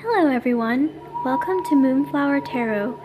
Hello everyone, welcome to Moonflower Tarot.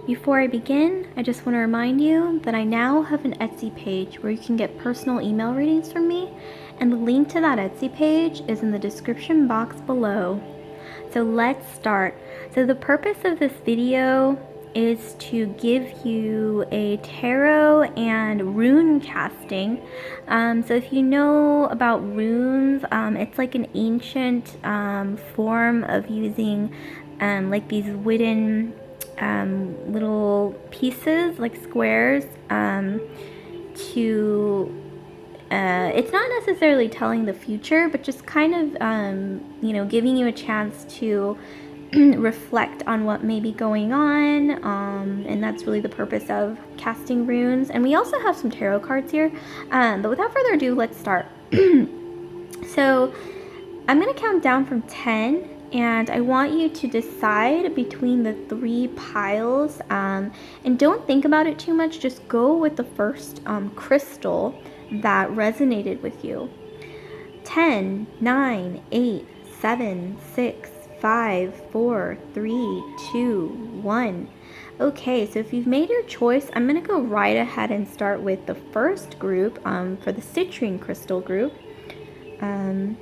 Before I begin, I just want to remind you that I now have an Etsy page where you can get personal email readings from me, and the link to that Etsy page is in the description box below. So let's start. So the purpose of this video is to give you a tarot and rune casting. So if you know about runes, it's like an ancient form of using like these wooden little pieces, like squares, to it's not necessarily telling the future, but just kind of giving you a chance to reflect on what may be going on, and that's really the purpose of casting runes. And we also have some tarot cards here, but without further ado, let's start. So I'm going to count down from 10, and I want you to decide between the 3 piles, and don't think about it too much, just go with the first crystal that resonated with you. 10, 9, 8, 7, 6, 5, 4, 3, 2, 1. Okay, so if you've made your choice, I'm going to go right ahead and start with the first group for the citrine crystal group. So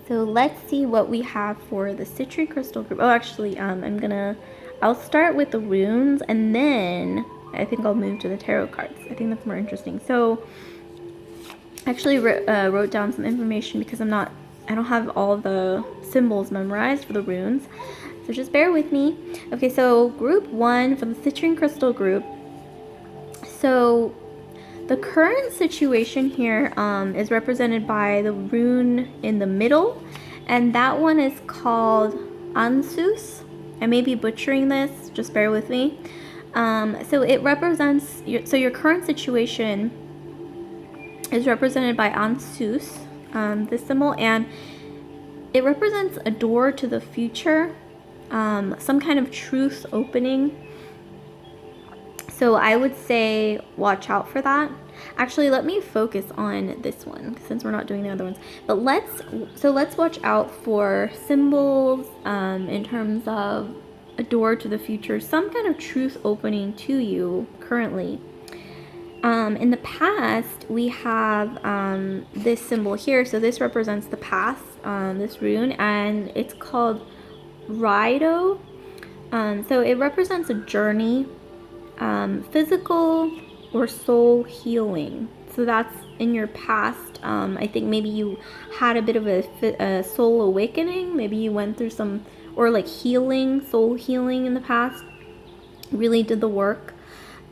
let's see what we have for the citrine crystal group. Oh, actually, I'll start with the runes, and then I think I'll move to the tarot cards. I think that's more interesting. So I actually wrote down some information because I don't have all the symbols memorized for the runes, so just bear with me. Okay, so group 1 for the citrine crystal group. So the current situation here is represented by the rune in the middle, and that one is called Ansus. I may be butchering this, just bear with me. So it represents your current situation is represented by Ansus, this symbol, and it represents a door to the future, some kind of truth opening. So I would say watch out for that. Actually, let me focus on this one since we're not doing the other ones. But let's watch out for symbols in terms of a door to the future, some kind of truth opening to you currently. In the past, we have this symbol here. So this represents the past, this rune, and it's called Rido. So it represents a journey, physical or soul healing. So that's in your past. I think maybe you had a bit of a soul awakening. Maybe you went through some, or like healing, soul healing in the past, really did the work.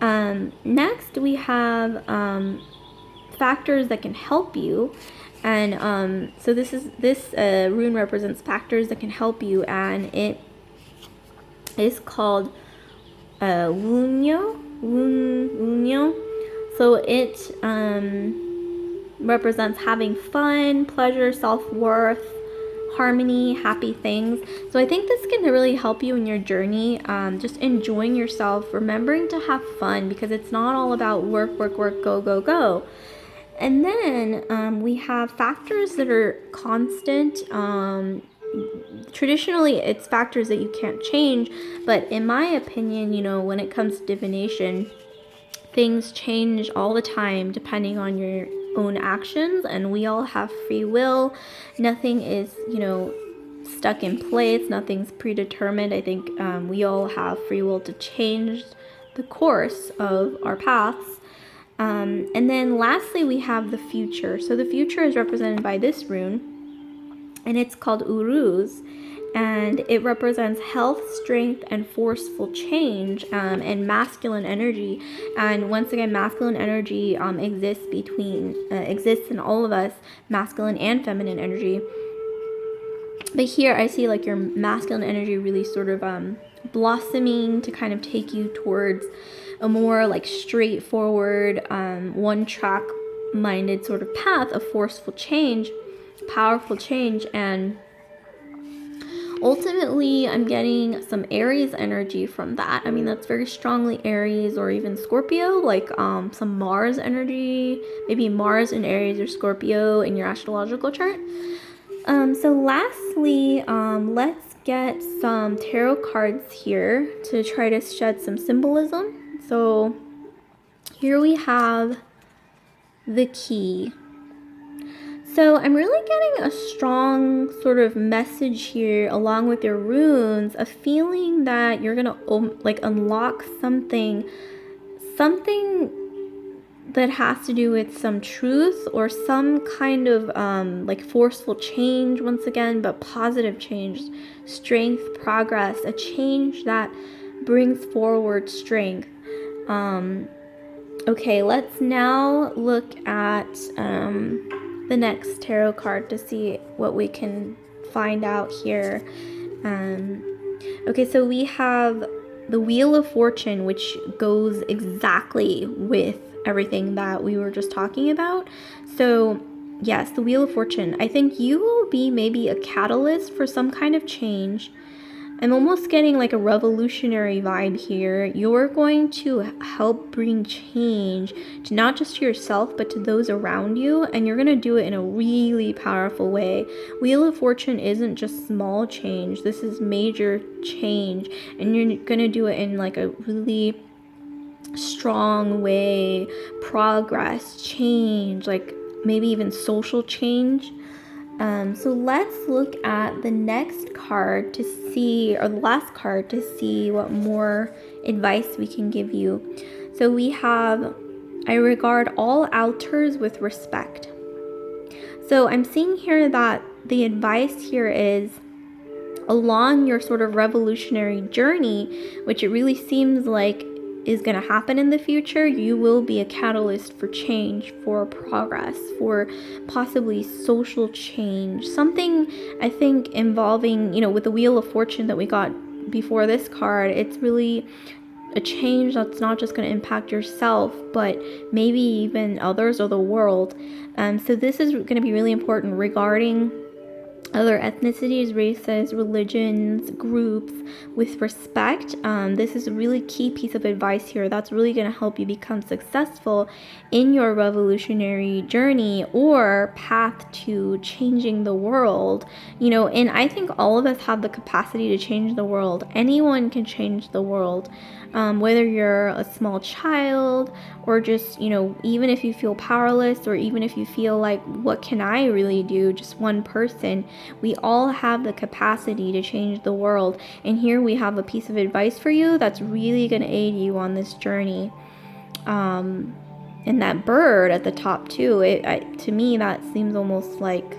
Next we have factors that can help you, and so this rune represents factors that can help you, and it is called Wunyo. So it represents having fun, pleasure, self-worth, harmony, happy things. So I think this can really help you in your journey, just enjoying yourself, remembering to have fun, because it's not all about work, go. And then we have factors that are constant. Traditionally, it's factors that you can't change, but in my opinion, when it comes to divination, things change all the time depending on your own actions, and we all have free will. Nothing is stuck in place, nothing's predetermined. I think we all have free will to change the course of our paths. And then lastly, we have the future. So the future is represented by this rune, and it's called Uruz, and it represents health, strength, and forceful change, and masculine energy. And once again, masculine energy exists in all of us, masculine and feminine energy. But here I see like your masculine energy really sort of blossoming to kind of take you towards a more like straightforward, one track minded sort of path of forceful change, powerful change. And ultimately, I'm getting some Aries energy from that. I mean, that's very strongly Aries or even Scorpio, like some Mars energy, maybe Mars in Aries or Scorpio in your astrological chart. So lastly, let's get some tarot cards here to try to shed some symbolism. So here we have the key. So I'm really getting a strong sort of message here along with your runes, a feeling that you're gonna like unlock something that has to do with some truth or some kind of like forceful change once again, but positive change, strength, progress, a change that brings forward strength. Okay, let's now look at the next tarot card to see what we can find out here. Okay, so we have the Wheel of Fortune, which goes exactly with everything that we were just talking about. So yes, the Wheel of Fortune. I think you will be maybe a catalyst for some kind of change. I'm almost getting like a revolutionary vibe here. You're going to help bring change to not just to yourself, but to those around you. And you're going to do it in a really powerful way. Wheel of Fortune isn't just small change. This is major change. And you're going to do it in like a really strong way. Progress, change, like maybe even social change. So let's look at the next card to see, or the last card to see what more advice we can give you. So we have, I regard all altars with respect. So I'm seeing here that the advice here is, along your sort of revolutionary journey, which it really seems like is going to happen in the future, you will be a catalyst for change, for progress, for possibly social change. Something, I think, involving, with the Wheel of Fortune that we got before this card, it's really a change that's not just going to impact yourself, but maybe even others or the world. So this is going to be really important regarding other ethnicities, races, religions, groups, with respect. This is a really key piece of advice here that's really going to help you become successful in your revolutionary journey or path to changing the world. And I think all of us have the capacity to change the world. Anyone can change the world. Whether you're a small child or just, even if you feel powerless, or even if you feel like, what can I really do? Just one person. We all have the capacity to change the world. And here we have a piece of advice for you that's really going to aid you on this journey. And that bird at the top too, to me, that seems almost like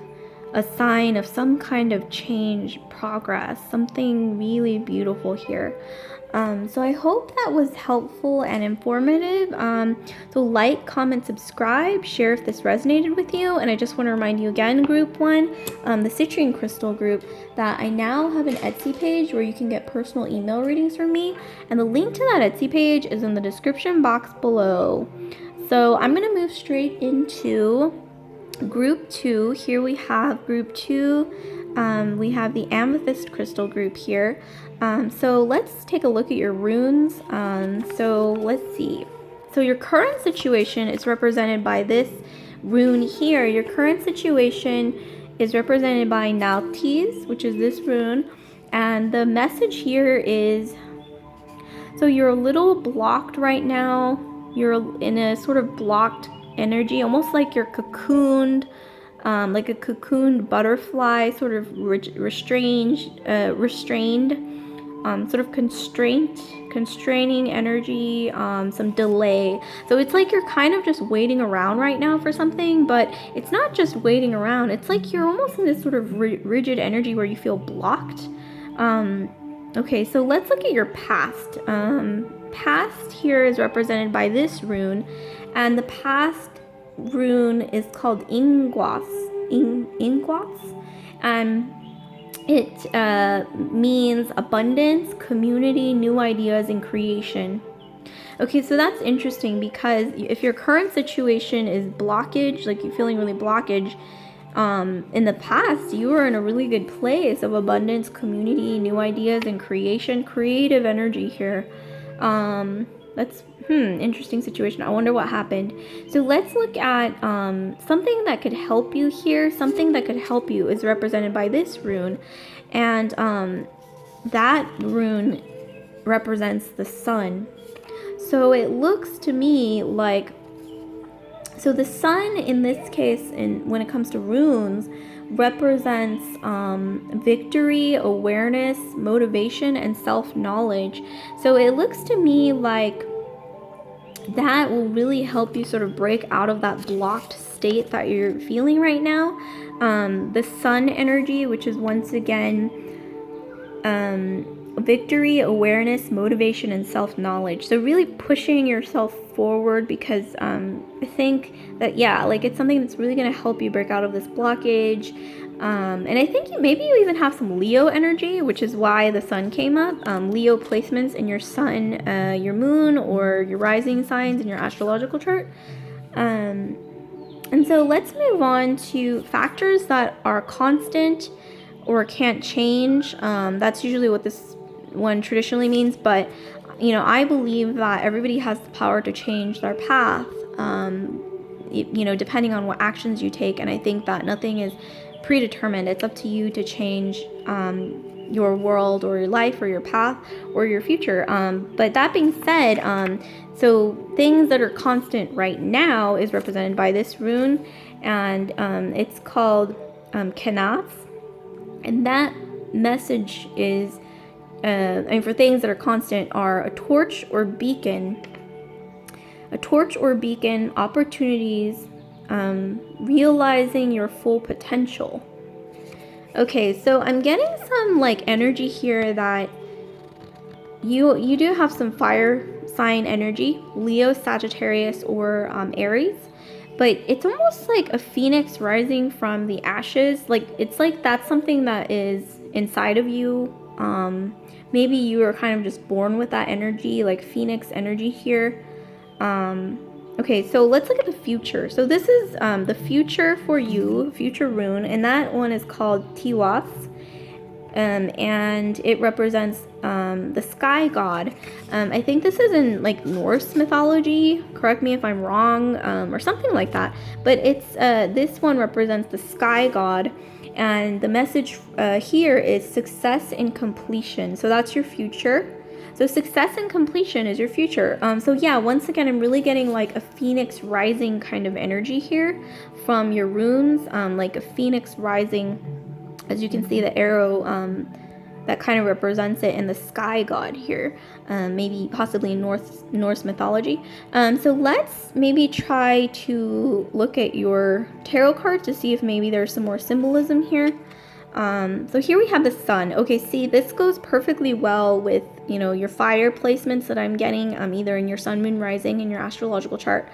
a sign of some kind of change, progress, something really beautiful here. So I hope that was helpful and informative. So like, comment, subscribe, share if this resonated with you. And I just want to remind you again, group 1, the citrine crystal group, that I now have an Etsy page where you can get personal email readings from me. And the link to that Etsy page is in the description box below. So I'm going to move straight into group 2. Here we have group 2. We have the amethyst crystal group here. So let's take a look at your runes. So let's see. So your current situation is represented by this rune here. Your current situation is represented by Naltis, which is this rune. And the message here is, so you're a little blocked right now. You're in a sort of blocked energy, almost like you're cocooned, like a cocooned butterfly, sort of restrained, sort of constraining energy, some delay. So it's like you're kind of just waiting around right now for something, but it's not just waiting around. It's like you're almost in this sort of rigid energy where you feel blocked. Okay, so let's look at your past. Past here is represented by this rune, and the past rune is called Ingwas. And it means abundance, community, new ideas, and creation. Okay, so that's interesting, because if your current situation is blockage, like you're feeling really blockage, in the past you were in a really good place of abundance, community, new ideas, and creation, creative energy here. That's interesting situation. I wonder what happened. So let's look at something that could help you here. Something that could help you is represented by this rune, and that rune represents the sun. So it looks to me like, so the sun in this case, when it comes to runes, represents victory, awareness, motivation, and self-knowledge. So it looks to me like that will really help you sort of break out of that blocked state that you're feeling right now. The sun energy, which is once again victory, awareness, motivation, and self-knowledge. So really pushing yourself forward, because I think that, yeah, like it's something that's really going to help you break out of this blockage. And I think maybe you even have some Leo energy, which is why the sun came up. Leo placements in your sun, your moon, or your rising signs in your astrological chart. And so let's move on to factors that are constant or can't change. That's usually what this one traditionally means, but I believe that everybody has the power to change their path, depending on what actions you take. And I think that nothing is predetermined. It's up to you to change your world or your life or your path or your future. But that being said, so things that are constant right now is represented by this rune, and it's called Kanats. And that message is, for things that are constant, are a torch or beacon. A torch or beacon, opportunities, realizing your full potential. Okay, so I'm getting some like energy here that you do have some fire sign energy, Leo, Sagittarius, or Aries. But it's almost like a phoenix rising from the ashes. Like, it's like that's something that is inside of you. Maybe you are kind of just born with that energy, like phoenix energy here. Okay, so let's look at the future. So this is the future for you, future rune, and that one is called Tiwas. And it represents the sky god. I think this is in like Norse mythology. Correct me if I'm wrong, or something like that. But it's this one represents the sky god, and the message here is success and completion. So that's your future. So success and completion is your future. So yeah, once again, I'm really getting like a phoenix rising kind of energy here from your runes, like a phoenix rising. As you can see, the arrow that kind of represents it, in the sky god here, maybe possibly Norse mythology. So let's maybe try to look at your tarot cards to see if maybe there's some more symbolism here. So here we have the sun. Okay, see, this goes perfectly well with, your fire placements that I'm getting, either in your sun, moon, rising in your astrological chart,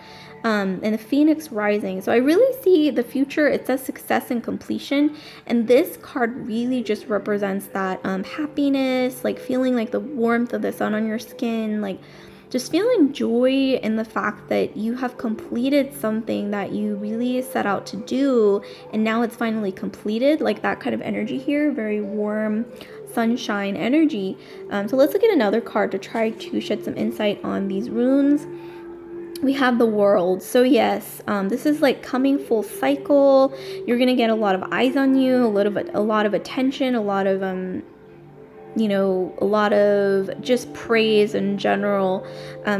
and the phoenix rising. So I really see the future. It says success and completion, and this card really just represents that happiness, like feeling like the warmth of the sun on your skin, like just feeling joy in the fact that you have completed something that you really set out to do, and now it's finally completed. Like that kind of energy here, very warm sunshine energy. So let's look at another card to try to shed some insight on these runes. We have the world. So yes, this is like coming full cycle. You're gonna get a lot of eyes on you, a lot of attention, a lot of just praise in general,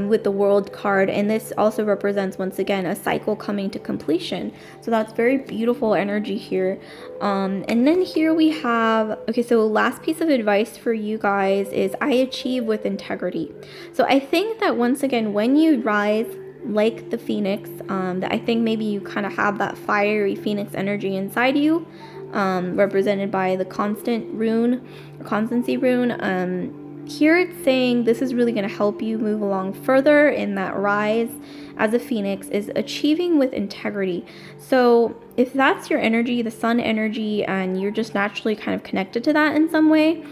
with the world card. And this also represents, once again, a cycle coming to completion. So that's very beautiful energy here. And then here we have, okay, so last piece of advice for you guys is I achieve with integrity. So I think that once again, when you rise like the phoenix, that I think maybe you kind of have that fiery phoenix energy inside you, represented by the constancy rune. Here it's saying this is really going to help you move along further in that rise as a phoenix, is achieving with integrity. So if that's your energy, the sun energy, and you're just naturally kind of connected to that in some way,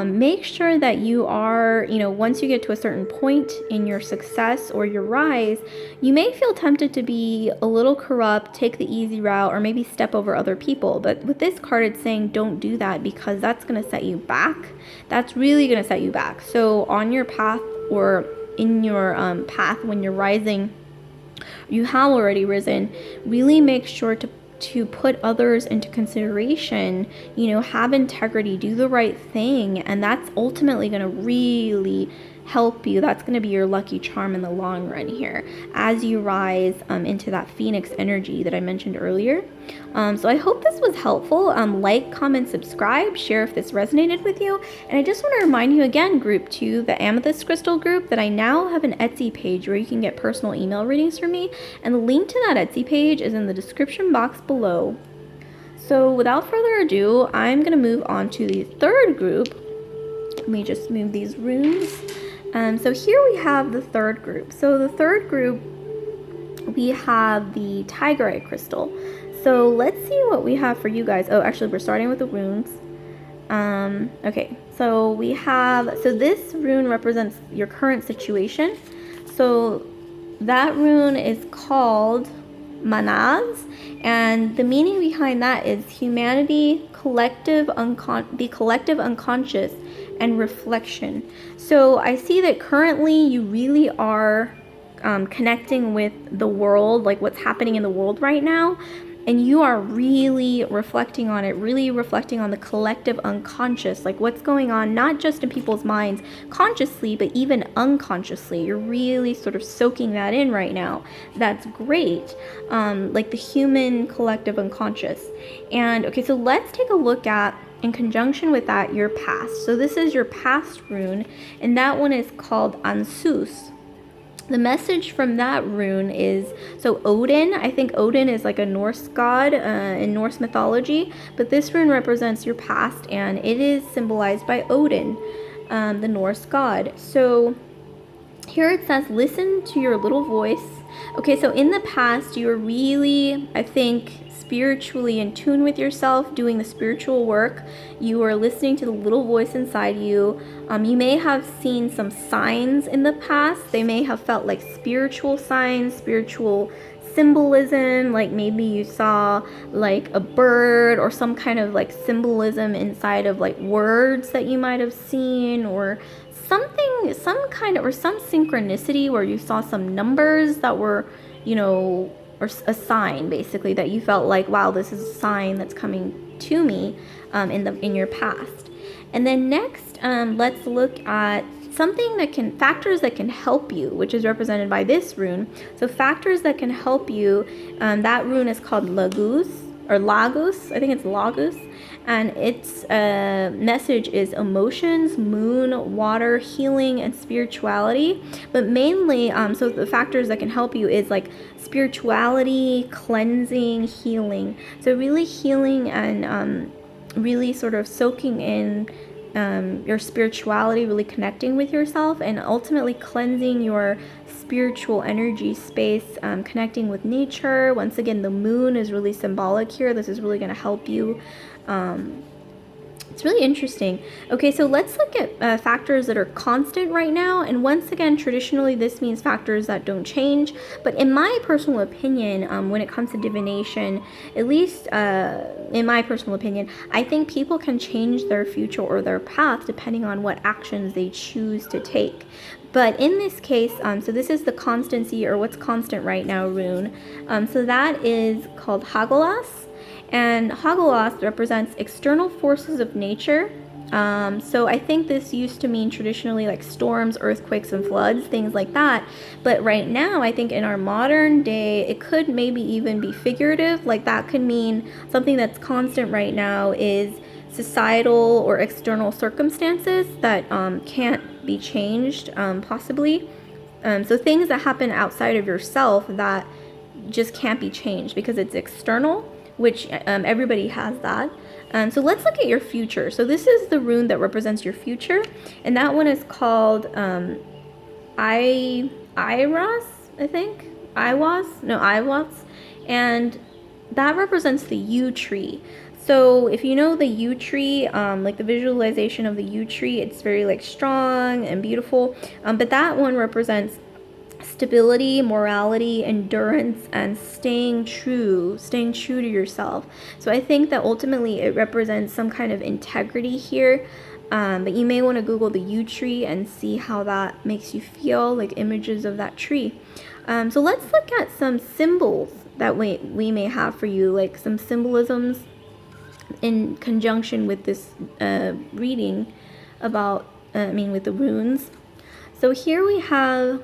make sure that you are, once you get to a certain point in your success or your rise, you may feel tempted to be a little corrupt, take the easy route, or maybe step over other people. But with this card, it's saying don't do that, because that's going to set you back. That's really going to set you back. So on your path, or in your path when you're rising, you have already risen, really make sure to to put others into consideration, you know, have integrity, do the right thing, and that's ultimately going to really help you. That's going to be your lucky charm in the long run here as you rise into that phoenix energy that I mentioned earlier. So I hope this was helpful. Like, comment, subscribe, share if this resonated with you. And I just want to remind you again, group 2, the Amethyst Crystal group, that I now have an Etsy page where you can get personal email readings from me. And the link to that Etsy page is in the description box below. So without further ado, I'm going to move on to the third group. Let me just move these runes. So here we have the third group. So the third group, we have the Tigerite crystal. So let's see what we have for you guys. Oh, actually, we're starting with the runes. Okay, so we have, so this rune represents your current situation. So that rune is called Manaz, and the meaning behind that is humanity, the collective unconscious, and reflection. So I see that currently you really are connecting with the world, like what's happening in the world right now, and you are really reflecting on it, really reflecting on the collective unconscious, like what's going on, not just in people's minds consciously, but even unconsciously. You're really sort of soaking that in right now. That's great. Like the human collective unconscious. And okay, so let's take a look at, in conjunction with that, your past. So this is your past rune, and that one is called Ansus. The message from that rune is, so Odin, I think Odin is like a Norse god in Norse mythology, but this rune represents your past, and it is symbolized by Odin, the Norse god. So here it says, listen to your little voice. Okay, so in the past, you were really, I think, spiritually in tune with yourself, doing the spiritual work. You were listening to the little voice inside you. You may have seen some signs in the past. They may have felt like spiritual signs, spiritual symbolism, like maybe you saw like a bird or some kind of like symbolism inside of like words that you might have seen, or something, some kind of, or some synchronicity where you saw some numbers that were, you know, or a sign basically that you felt like, wow, this is a sign that's coming to me in your past. And then next, let's look at something that can, factors that can help you, which is represented by this rune. So factors that can help you, that rune is called Lagus, or Lagus, I think it's Lagus, and its message is emotions, moon, water, healing, and spirituality. But mainly, so the factors that can help you is like spirituality, cleansing, healing. So really healing and really sort of soaking in your spirituality, really connecting with yourself, and ultimately cleansing your spiritual energy space, connecting with nature. Once again, the moon is really symbolic here. This is really going to help you. It's really interesting. Okay, so let's look at factors that are constant right now. And once again, traditionally, this means factors that don't change. But in my personal opinion, when it comes to divination, at least in my personal opinion, I think people can change their future or their path depending on what actions they choose to take. But in this case, so this is the constancy, or what's constant right now, rune. So that is called Hagolas. And Hagolas represents external forces of nature. So I think this used to mean traditionally like storms, earthquakes, and floods, things like that. But right now, I think in our modern day, it could maybe even be figurative. Like that could mean something that's constant right now is societal or external circumstances that can't be changed, possibly. So things that happen outside of yourself that just can't be changed because it's external, which everybody has that. So let's look at your future. So this is the rune that represents your future, and that one is called Iras, I think. Iwas, and that represents the yew tree. So if you know the yew tree, like the visualization of the yew tree, it's very like strong and beautiful. But that one represents stability, morality, endurance, and staying true to yourself. So I think that ultimately it represents some kind of integrity here. But you may want to Google the yew tree and see how that makes you feel, like images of that tree. So let's look at some symbols that we may have for you, like some symbolisms in conjunction with this reading about, with the runes. So here we have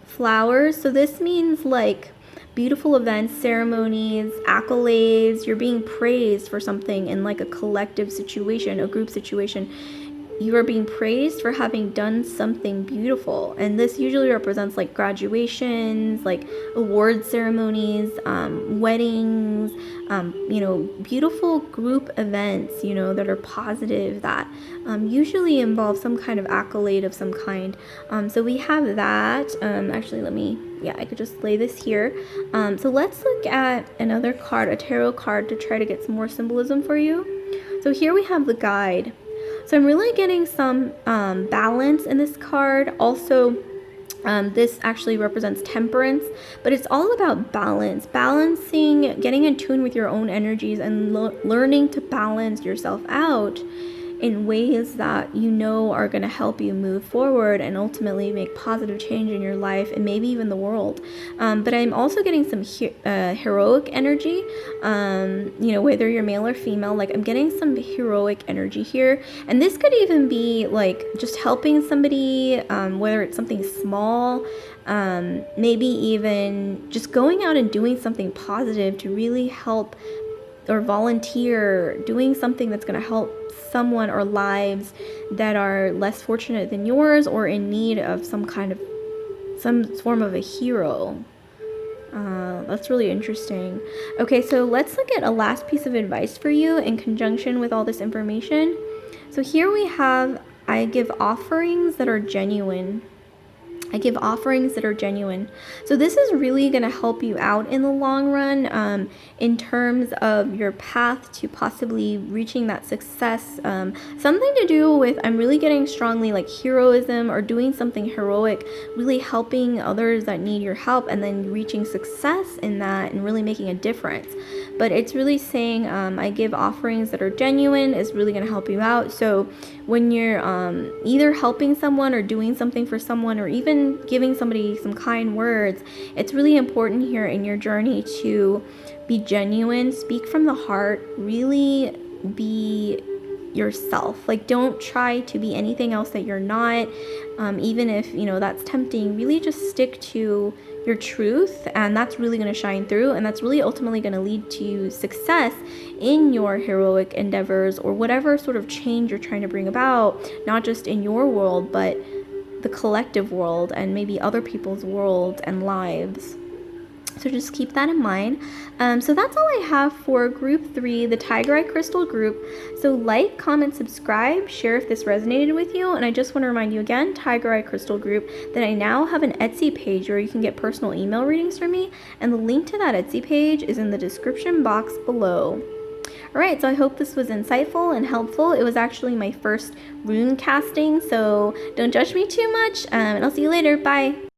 flowers. So this means like beautiful events, ceremonies, accolades. You're being praised for something in like a collective situation, a group situation. You are being praised for having done something beautiful. And this usually represents like graduations, like award ceremonies, weddings, beautiful group events, that are positive, that usually involve some kind of accolade of some kind. So we have that. Actually, I could just lay this here. So let's look at another card, a tarot card, to try to get some more symbolism for you. So here we have the guide. So I'm really getting some balance in this card. Also, this actually represents temperance, but it's all about balance, balancing, getting in tune with your own energies, and learning to balance yourself out in ways that are going to help you move forward and ultimately make positive change in your life and maybe even the world. But I'm also getting some heroic energy, whether you're male or female. Like, I'm getting some heroic energy here, and this could even be like just helping somebody, whether it's something small, maybe even just going out and doing something positive to really help, or volunteer doing something that's going to help someone or lives that are less fortunate than yours, or in need of some form of a hero. That's really interesting. Okay, so let's look at a last piece of advice for you in conjunction with all this information. So here we have, I give offerings that are genuine. I give offerings that are genuine. So this is really going to help you out in the long run, in terms of your path to possibly reaching that success. Something to do with, I'm really getting strongly like heroism, or doing something heroic, really helping others that need your help, and then reaching success in that and really making a difference. But it's really saying, I give offerings that are genuine is really going to help you out. So when you're either helping someone or doing something for someone, or even giving somebody some kind words, it's really important here in your journey to be genuine, speak from the heart, really be yourself. Like, don't try to be anything else that you're not, even if that's tempting. Really just stick to your truth, and that's really going to shine through, and that's really ultimately going to lead to success in your heroic endeavors, or whatever sort of change you're trying to bring about, not just in your world, but the collective world, and maybe other people's worlds and lives. So just keep that in mind. So that's all I have for group 3, the Tiger Eye Crystal group. So like, comment, subscribe, share if this resonated with you. And I just want to remind you again, Tiger Eye Crystal group, that I now have an Etsy page where you can get personal email readings from me. And the link to that Etsy page is in the description box below. Alright, so I hope this was insightful and helpful. It was actually my first rune casting, so don't judge me too much, and I'll see you later. Bye!